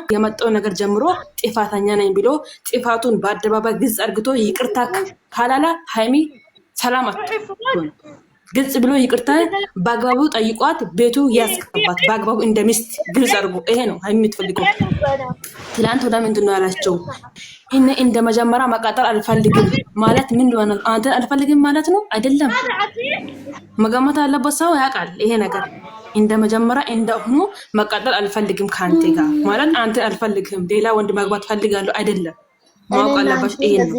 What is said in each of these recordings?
የመጣው ነገር ጀምሮ ጥፋተኛ ነኝ ብሎ ጥፋቱን በአደባባይ ግልጽ አርግቶ ይቅርታ ካላላ ሃይሚ ሰላም አትሆን። ግልጽ ብሎ ይቅርታ በአግባቡ ጠይቋት ቤቱ ያስገባት በአግባቡ እንደሚስት ግልጽ አድርጎ። ይሄ ነው ሃይሚ የምትፈልገው። ትላንት ወደ ምንድን ነው ያላቸው? እኔ እንደ መጀመሪያ መቃጠል አልፈልግም ማለት ምን ነው? አንተ አልፈልግም ማለት ነው አይደለም። መገመት አለበት ሰው ያውቃል። ይሄ ነገር እንደ መጀመሪያ እንደሆኑ መቃጠል አልፈልግም ካንተ ጋር ማለት አንተ አልፈልግም ሌላ ወንድ ማግባት ፈልጋለሁ አይደለም። ማወቅ አለባሽ። ይሄ ነው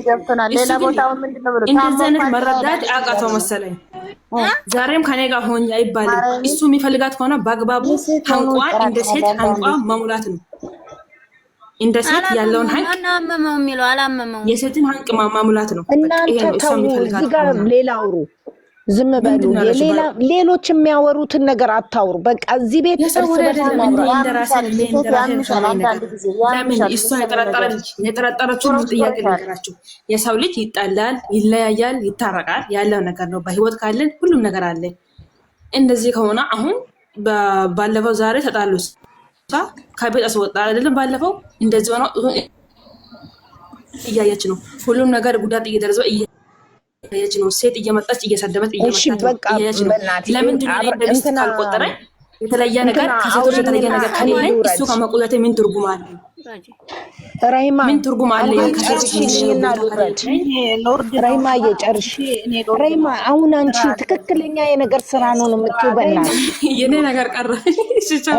ሌላ ቦታው ምንድነው ብሎ እንደዚህ አይነት መረዳት አቃተው መሰለኝ። ዛሬም ከኔ ጋር ሆኜ አይባልም። እሱ የሚፈልጋት ከሆነ በአግባቡ አንቋን እንደ ሴት አንቋን መሙላት ነው። እንደ ሴት ያለውን ሀንቅ አናመመው የሚለው አላመመው የሴትን ሀንቅ ማሙላት ነው። ይሄ ነው እሱ የሚፈልጋት። እዚህ ጋር ሌላ አውሩ፣ ዝም በሉ። ሌሎች የሚያወሩትን ነገር አታውሩ። በቃ እዚህ ቤት እሷ የጠረጠረችው ጥያቄ ነገራችሁ። የሰው ልጅ ይጣላል፣ ይለያያል፣ ይታረቃል ያለው ነገር ነው። በህይወት ካለን ሁሉም ነገር አለ። እንደዚህ ከሆነ አሁን ባለፈው ዛሬ ተጣሉ፣ ከቤት አስወጣ አይደለም። ባለፈው እንደዚህ ሆነ እያየች ነው። ሁሉም ነገር ጉዳት እየደረሰው እያየች ነው። ሴት እየመጣች እየሰደበች እያየች ነው። ለምንድን ነው እንደዚህ ካልቆጠረኝ የተለየ ነገር ከሴቶች የተለየ ነገር ከሌለኝ እሱ ከመቆየት ምን ትርጉም አለ? ራይማ ምን ትርጉም አለ? ራይማ እየጨርሽ ራይማ አሁን አንቺ ትክክለኛ የነገር ስራ ነው የምትይው። በእናትሽ የኔ ነገር ቀረ።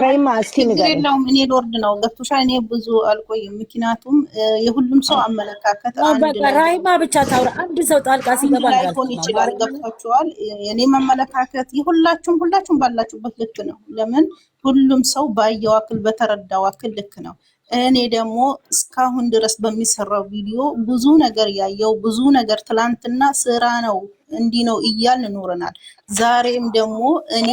ራይማ እስቲ ንገሪኝ። እኔ ሎርድ ነው ገብቶሻል። እኔ ብዙ አልቆይም፣ ምክንያቱም የሁሉም ሰው አመለካከት አንድ ነው። ራይማ ብቻ ታውራ፣ አንድ ሰው ጣልቃ ሲገባ ላይሆን ይችላል። ገብቷችኋል? የኔ አመለካከት ሁላችሁም ባላችሁበት ልክ ነው። ለምን ሁሉም ሰው ባየው አክል በተረዳው አክል ልክ ነው። እኔ ደግሞ እስካሁን ድረስ በሚሰራው ቪዲዮ ብዙ ነገር ያየው ብዙ ነገር ትላንትና ስራ ነው እንዲህ ነው እያልን ኖረናል። ዛሬም ደግሞ እኔ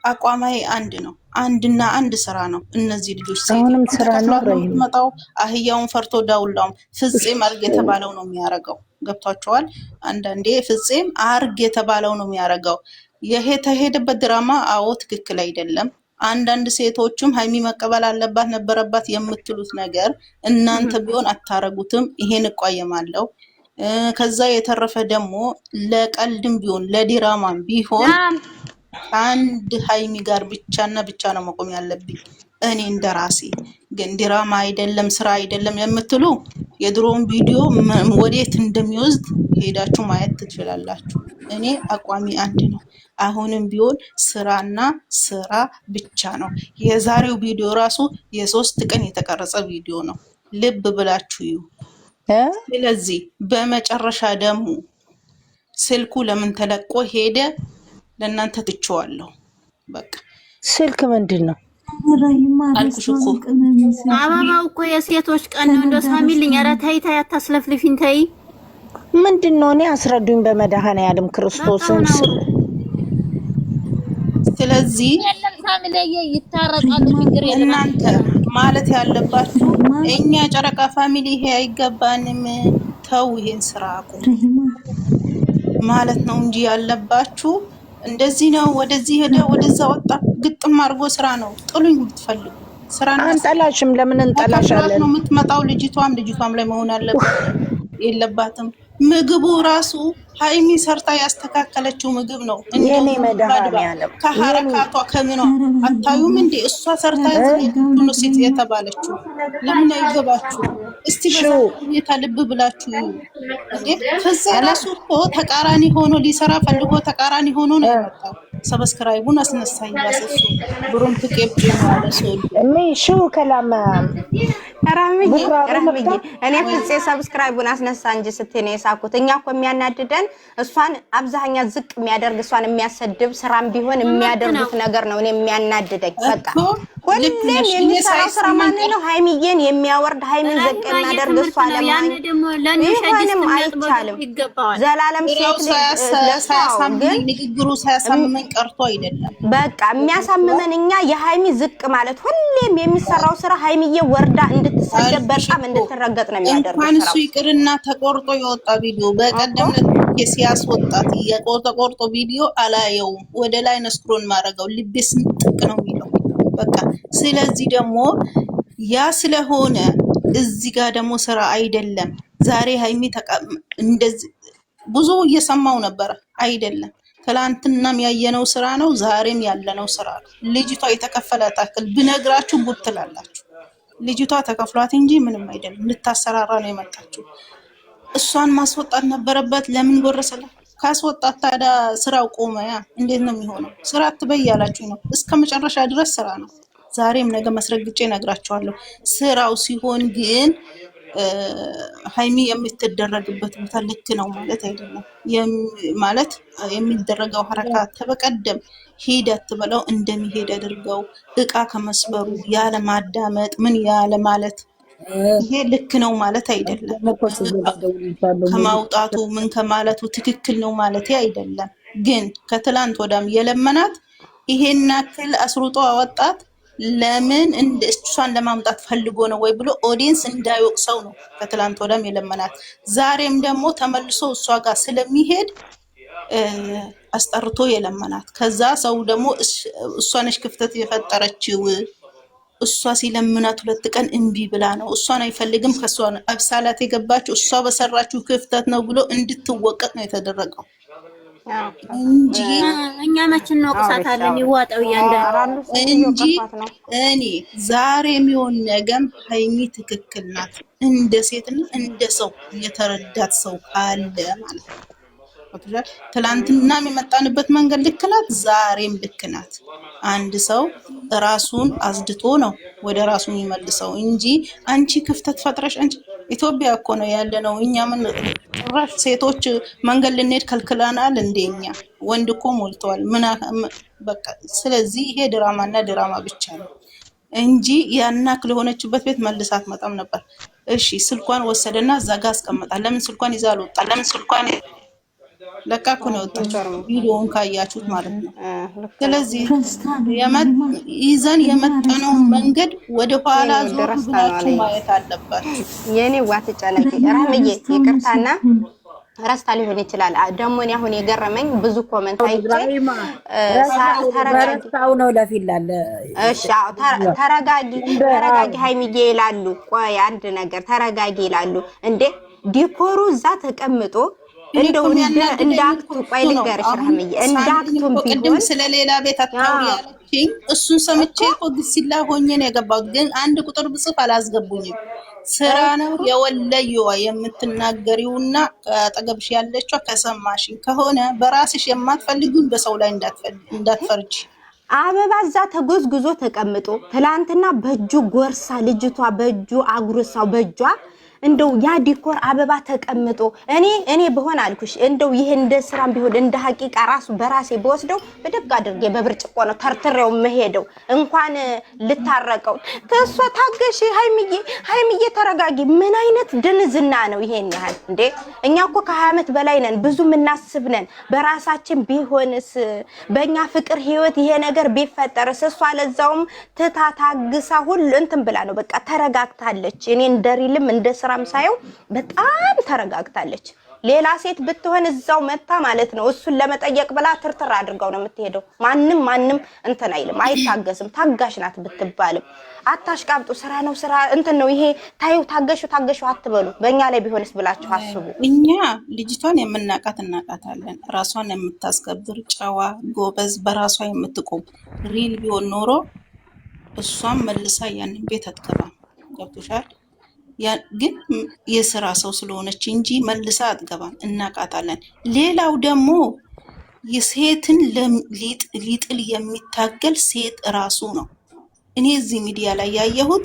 አቋማዬ አንድ ነው፣ አንድና አንድ ስራ ነው። እነዚህ ልጆች አሁንም ስራ ነው መጣው አህያውን ፈርቶ ዳውላውም ፍጼም አርግ የተባለው ነው የሚያረገው። ገብቷቸዋል? አንዳንዴ ፍጼም አርግ የተባለው ነው የሚያረገው። የተሄደበት ድራማ አዎ ትክክል አይደለም። አንዳንድ ሴቶችም ሃይሚ መቀበል አለባት ነበረባት የምትሉት ነገር እናንተ ቢሆን አታረጉትም። ይሄን እቋየማለሁ። ከዛ የተረፈ ደግሞ ለቀልድም ቢሆን ለዲራማም ቢሆን አንድ ሃይሚ ጋር ብቻና ብቻ ነው መቆም ያለብኝ እኔ እንደራሴ። ግን ዲራማ አይደለም ስራ አይደለም የምትሉ የድሮውን ቪዲዮ ወዴት እንደሚወስድ ሄዳችሁ ማየት ትችላላችሁ። እኔ አቋሚ አንድ ነው። አሁንም ቢሆን ስራና ስራ ብቻ ነው። የዛሬው ቪዲዮ ራሱ የ3 ቀን የተቀረጸ ቪዲዮ ነው። ልብ ብላችሁ እዩ። ስለዚህ በመጨረሻ ደግሞ ስልኩ ለምን ተለቆ ሄደ ለእናንተ ትቼዋለሁ። በቃ ስልክ ምንድን ነው አልኩሽ እኮ አበባው እኮ የሴቶች ቀን ነው። እንደው ሳሚልኝ፣ ኧረ ተይ ተይ አታስለፍልፊኝ ተይ። ምንድን ነው? እኔ አስረዱኝ በመድኃኔዓለም ክርስቶስን። ስለዚህ ይታረቃሉ፣ ችግር የለም። እናንተ ማለት ያለባችሁ እኛ ጨረቃ ፋሚሊ ይሄ አይገባንም፣ ተው ይሄን ስራ አቁም ማለት ነው እንጂ ያለባችሁ እንደዚህ ነው ወደዚህ ሄደ ወደዛ ወጣ ግጥም አድርጎ ስራ ነው። ጥሉኝ ብትፈልጉ ስራ ነው። አንጠላሽም። ለምን እንጠላሻለን? ነው የምትመጣው። ልጅቷም ላይ መሆን አለበት የለባትም። ምግቡ ራሱ ሃይሚ ሰርታ ያስተካከለችው ምግብ ነው። የኔ መድኃኒዓለም ከሐረካቷ ከምኗ አታዩም እንዴ? እሷ ሰርታ ነው ሴት የተባለችው። ለምን አይገባችሁ? እስቲ በዛ ልብ ብላችሁ እንዴ። ከዛ ራሱ እኮ ተቃራኒ ሆኖ ሊሰራ ፈልጎ ተቃራኒ ሆኖ ነው የመጣው። ሰብስክራይቡን አስነሳኝ ያሰሱ ብሩን ትቀብ ማለት ነው። እኔ ሹ ከላም ረምዬ እኔ ፍፄ ሰብስክራይቡን አስነሳ እንጂ ስትኔ የሳኩት። እኛ እኮ የሚያናድደን እሷን አብዛኛ ዝቅ የሚያደርግ እሷን የሚያሰድብ ስራም ቢሆን የሚያደርጉት ነገር ነው እኔ የሚያናድደኝ። በቃ ሁሌም የሚሰራው ስራ ማን ነው? ሃይሚዬን የሚያወርድ ሃይሚን ዝቅ የሚያደርግ እሷ ለማን ይሆንም አይቻልም። ዘላለም ሴት ሳያሳምን ንግግሩ ሳያሳምን ቀርቶ አይደለም። በቃ የሚያሳምመን እኛ የሃይሚ ዝቅ ማለት ሁሌም የሚሰራው ስራ ሃይሚዬ ወርዳ እንድትሰደብ በጣም እንድትረገጥ ነው የሚያደርገው። እንኳን እሱ ይቅርና ተቆርጦ የወጣ ቪዲዮ በቀደም የሲያስ ወጣት ተቆርጦ ቪዲዮ አላየውም። ወደ ላይ ነስክሮን ማድረገው ልቤ ስንጥቅ ነው የሚለው በቃ። ስለዚህ ደግሞ ያ ስለሆነ እዚህ ጋር ደግሞ ስራ አይደለም። ዛሬ ሀይሚ እንደዚህ ብዙ እየሰማው ነበር አይደለም። ትላንትናም ያየነው ስራ ነው፣ ዛሬም ያለነው ስራ ነው። ልጅቷ የተከፈላት አክል ብነግራችሁ ጉድ ትላላችሁ። ልጅቷ ተከፍሏት እንጂ ምንም አይደለም። ልታሰራራ ነው የመጣችው። እሷን ማስወጣት ነበረበት። ለምን ጎረሰላት? ካስወጣት ታዲያ ስራው ቆመ። ያ እንዴት ነው የሚሆነው? ስራ አትበይ ያላችሁ ነው። እስከ መጨረሻ ድረስ ስራ ነው። ዛሬም ነገ መስረግጬ እነግራችኋለሁ። ስራው ሲሆን ግን ሀይሚ የምትደረግበት ቦታ ልክ ነው ማለት አይደለም። ማለት የሚደረገው ሀረካት ተበቀደም ሂደት ብለው እንደሚሄድ አድርገው እቃ ከመስበሩ ያለ ማዳመጥ ምን ያለ ማለት ይሄ ልክ ነው ማለት አይደለም። ከማውጣቱ ምን ከማለቱ ትክክል ነው ማለት አይደለም። ግን ከትላንት ወዳም የለመናት ይሄን ያክል አስሩጦ አወጣት። ለምን እሷን ለማምጣት ፈልጎ ነው ወይ ብሎ ኦዲየንስ እንዳይወቅሰው ነው ከትላንት ወዳም የለመናት። ዛሬም ደግሞ ተመልሶ እሷ ጋር ስለሚሄድ አስጠርቶ የለመናት። ከዛ ሰው ደግሞ እሷ ነች ክፍተት የፈጠረችው። እሷ ሲለምናት 2 ቀን እምቢ ብላ ነው። እሷን አይፈልግም። ከሷ አብሳላት የገባችው እሷ በሰራችው ክፍተት ነው ብሎ እንድትወቀጥ ነው የተደረገው እንጂ እኛ መች እንወቅሳታለን? ይዋጣው እያንዳንዱ እንጂ እኔ ዛሬ የሚሆን ነገም ሀይሚ ትክክል ናት። እንደ ሴትና እንደ ሰው የተረዳት ሰው ካለ ማለት ነው። ትላንትናም የመጣንበት መንገድ ልክ ናት፣ ዛሬም ልክ ናት። አንድ ሰው ራሱን አዝድቶ ነው ወደ ራሱ የሚመልሰው እንጂ አንቺ ክፍተት ፈጥረሽ አንቺ ኢትዮጵያ እኮ ነው ያለ ነው። እኛ ምን ራሽ ሴቶች መንገድ ልንሄድ ከልክለናል እንደኛ ወንድ እኮ ሞልተዋል። በቃ ስለዚህ ይሄ ድራማና ድራማ ብቻ ነው እንጂ ያናክል የሆነችበት ቤት መልሳት መጣም ነበር። እሺ ስልኳን ወሰደና እዛ ጋር አስቀምጣል። ለምን ስልኳን ይዛ አልወጣ? ለምን ስልኳን ለካ እኮ ነው የወጣችው፣ ቪዲዮውን ካያችሁት ማለት ነው። ስለዚህ ይዘን የመጣነው መንገድ ወደ ኋላ ዞር ብላችሁ ማየት አለባችሁ። የኔ ዋት ጨነቂ ራምዬ ይቅርታና ረስታ ሊሆን ይችላል። ደግሞ እኔ አሁን የገረመኝ ብዙ ኮሜንት አይቼ ተረጋጊው ነው ለፊላለ እሺ፣ ተረጋጊ ሀይሚዬ ይላሉ። ቆይ አንድ ነገር ተረጋጊ ይላሉ እንዴ? ዲኮሩ እዛ ተቀምጦ እንደው እንደ አክቱ ቆይ ልንገርሽ ራህምዬ፣ እንደ አክቱም ቢሆን ስለሌላ ቤት አታውሪ ያለችኝ እሱን ሰምቼ እኮ ግሲላ ሆኜ ነው የገባሁት። ግን አንድ ቁጥር ብጽፍ አላስገቡኝም። ስራ ነው የወለየዋ የምትናገሪውና አጠገብሽ ያለችው ከሰማሽኝ ከሆነ በራስሽ የማትፈልጊውን በሰው ላይ እንዳትፈርጂ። አበባ እዛ ተጎዝጉዞ ተቀምጦ ትላንትና በእጁ ጎርሳ ልጅቷ በእጁ አጉርሳው በእጇ እንደው ያ ዲኮር አበባ ተቀምጦ እኔ በሆነ አልኩሽ እንደው ይሄ እንደ ስራም ቢሆን እንደ ሐቂቃ ራሱ በራሴ በወስደው በደግ አድርጌ በብርጭቆ ነው ተርትሬው መሄደው እንኳን ልታረቀው። ተሷ ታገሽ ሀይሚዬ ተረጋጊ። ምን አይነት ድንዝና ነው ይሄን ያህል እንዴ? እኛ እኮ ከ20 ዓመት በላይ ነን፣ ብዙ ምናስብ ነን። በራሳችን ቢሆንስ በእኛ ፍቅር ህይወት ይሄ ነገር ቢፈጠርስ? እሷ ለዛውም ታግሳ ሁሉ እንትን ብላ ነው በቃ ተረጋግታለች። እኔ እንደሪልም እንደ ስራም ሳይው በጣም ተረጋግታለች። ሌላ ሴት ብትሆን እዛው መታ ማለት ነው እሱን ለመጠየቅ ብላ ትርትር አድርገው ነው የምትሄደው። ማንም እንትን አይልም፣ አይታገስም። ታጋሽ ናት ብትባልም አታሽቃብጡ። ስራ ነው ስራ እንትን ነው ይሄ ታዩ። ታገሹ አትበሉ። በእኛ ላይ ቢሆንስ ብላችሁ አስቡ። እኛ ልጅቷን የምናቃት እናቃታለን። ራሷን የምታስከብር ጨዋ፣ ጎበዝ፣ በራሷ የምትቆም ሪል ቢሆን ኖሮ እሷም መልሳ ያንን ቤት አትገባም። ገብቶሻል? ግን የስራ ሰው ስለሆነች እንጂ መልሳ አትገባም። እናቃታለን። ሌላው ደግሞ የሴትን ሊጥል የሚታገል ሴት ራሱ ነው። እኔ እዚህ ሚዲያ ላይ ያየሁት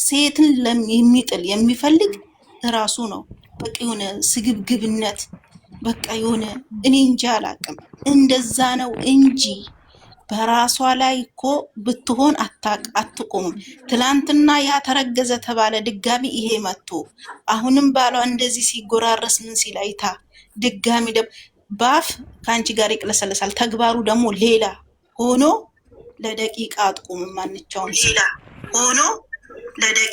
ሴትን የሚጥል የሚፈልግ ራሱ ነው። በቃ የሆነ ስግብግብነት፣ በቃ የሆነ እኔ እንጃ አላቅም። እንደዛ ነው እንጂ በራሷ ላይ እኮ ብትሆን አትቆምም። ትላንትና ያ ተረገዘ ተባለ፣ ድጋሚ ይሄ መጥቶ አሁንም ባሏ እንደዚህ ሲጎራረስ ምን ሲል አይታ ድጋሚ ባፍ ከአንቺ ጋር ይቅለሰለሳል። ተግባሩ ደግሞ ሌላ ሆኖ ለደቂቃ አትቆምም። ማንቻውን ሌላ ሆኖ ለደቂቃ